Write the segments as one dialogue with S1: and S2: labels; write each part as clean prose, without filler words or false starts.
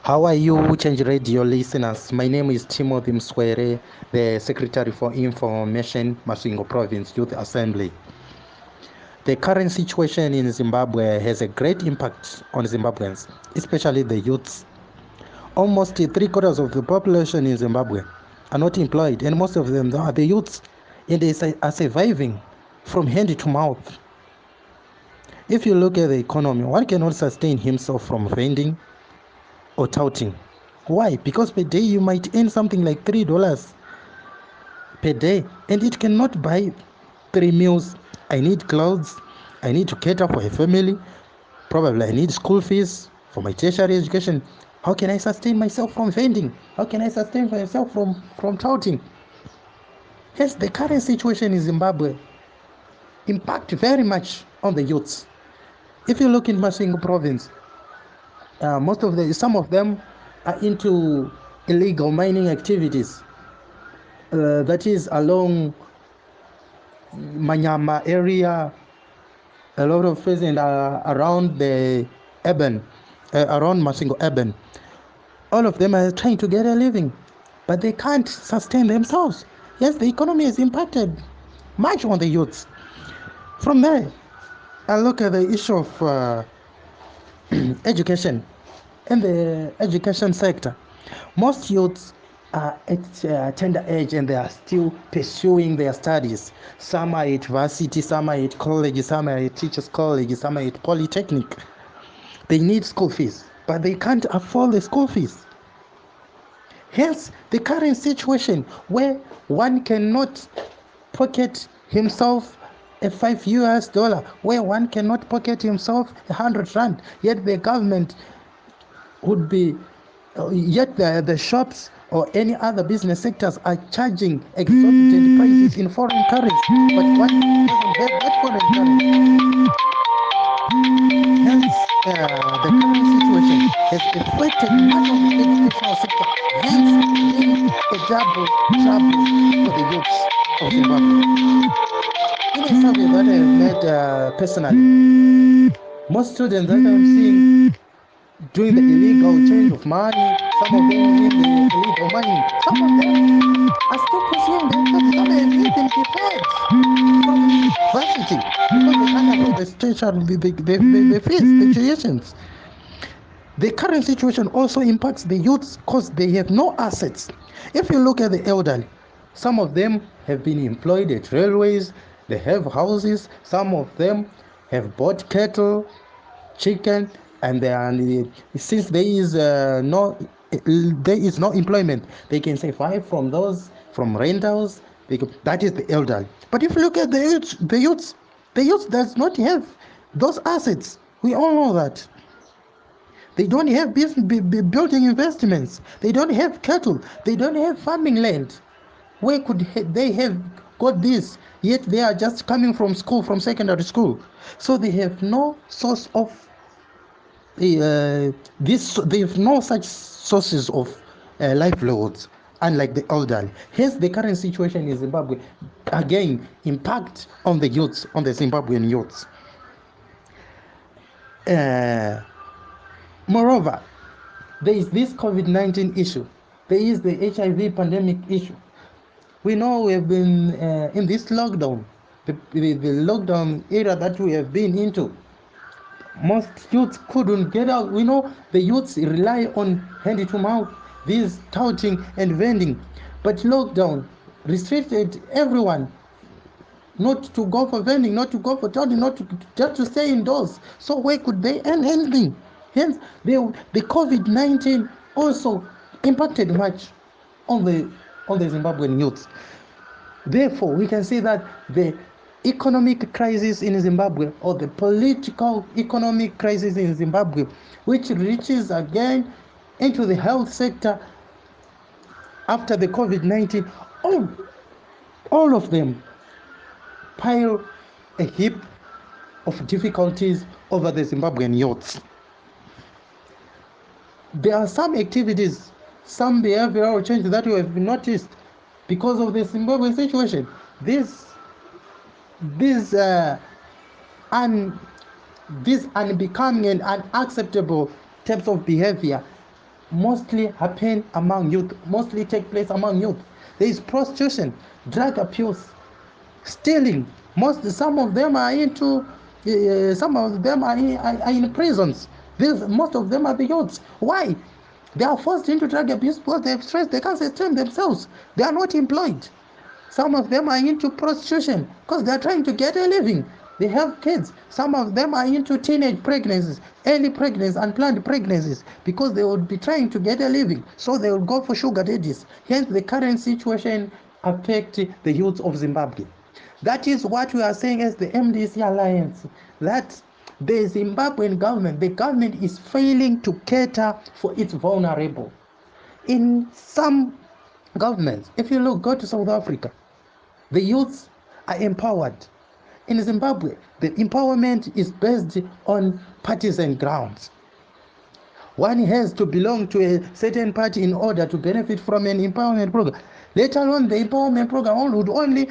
S1: How are you, Change Radio listeners? My name is Timothy Muswere, the Secretary for Information, Masvingo Province Youth Assembly. The current situation in Zimbabwe has a great impact on Zimbabweans, especially the youths. Almost 3/4 of the population in Zimbabwe are not employed, and most of them are the youths, and they are surviving from hand to mouth. If you look at the economy, one cannot sustain himself from vending or touting. Why? Because per day you might earn something like $3 per day, and it cannot buy 3 meals. I need clothes, I need to cater for a family, probably I need school fees for my tertiary education. How can I sustain myself from vending? How can I sustain myself from touting? Hence, the current situation in Zimbabwe impact very much on the youths. If you look in Masvingo province, some of them are into illegal mining activities. That is along Manyama area, a lot of places around the around Masvingo urban. All of them are trying to get a living, but they can't sustain themselves. Yes, the economy is impacted much on the youths. From there, I look at the issue of education in the education sector. Most youths are at tender age and they are still pursuing their studies. Some are at varsity, some are at college, some are at teachers' college, some are at polytechnic. They need school fees, but they can't afford the school fees. Hence, the current situation where one cannot pocket himself a $5, where one cannot pocket himself 100 rand, yet the government would be, yet the shops or any other business sectors are charging exorbitant prices in foreign currency, but one doesn't have that foreign currency. Hence, the current situation has affected much of the educational sector, hence being a double trouble for the youths of Zimbabwe. In a survey that I have made personally, most students that I'm seeing doing the illegal change of money, some of them in the illegal mining, some of them are still pursuing their studies. Some have even deferred from university because they can't afford the the fees, the tuitions. The current situation also impacts the youths because they have no assets. If you look at the elderly, some of them have been employed at railways, they have houses, some of them have bought cattle, chicken, and since there is no employment, they can survive from rentals. That is the elderly. But if you look at the youth does not have those assets. We all know that. They don't have building investments. They don't have cattle. They don't have farming land. Where could they have got this? Yet they are just coming from school, from secondary school. So they have no source of they have no such sources of livelihoods, unlike the elderly. Hence, the current situation in Zimbabwe again impact on the youths, on the Zimbabwean youths. Moreover, there is this COVID-19 issue. There is the HIV pandemic issue. We know we have been in this lockdown, the lockdown era that we have been into. Most youths couldn't get out. We know the youths rely on hand to mouth, this touting and vending. But lockdown restricted everyone not to go for vending, not to go for touting, not to just to stay indoors. So where could they earn anything? Hence, the COVID-19 also impacted much on the Zimbabwean youths. Therefore, we can see that the economic crisis in Zimbabwe, or the political economic crisis in Zimbabwe, which reaches again into the health sector after the COVID-19, all of them pile a heap of difficulties over the Zimbabwean youths. There are some activities, some behavioral change that we have noticed because of the Zimbabwean situation. This unbecoming and unacceptable types of behavior mostly happen among youth, mostly take place among youth. There is prostitution, drug abuse, stealing. Some of them are into some of them are in prisons. Most of them are the youths. Why? They are forced into drug abuse because they have stress. They can't sustain themselves. They are not employed. Some of them are into prostitution because they are trying to get a living. They have kids. Some of them are into teenage pregnancies, early pregnancies, unplanned pregnancies because they would be trying to get a living. So they will go for sugar daddies. Hence, the current situation affects the youth of Zimbabwe. That is what we are saying as the MDC Alliance, that the Zimbabwean government, the government is failing to cater for its vulnerable. In some governments, if you look, go to South Africa, the youths are empowered. In Zimbabwe, the empowerment is based on partisan grounds. One has to belong to a certain party in order to benefit from an empowerment program. Later on, the empowerment program would only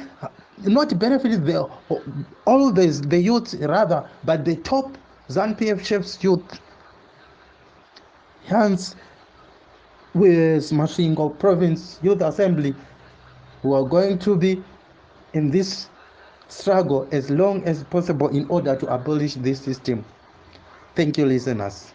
S1: not benefit the youth rather, but the top ZANU-PF chiefs youth. Hence, with Masvingo Province Youth Assembly, who are going to be in this struggle as long as possible in order to abolish this system. Thank you, listeners.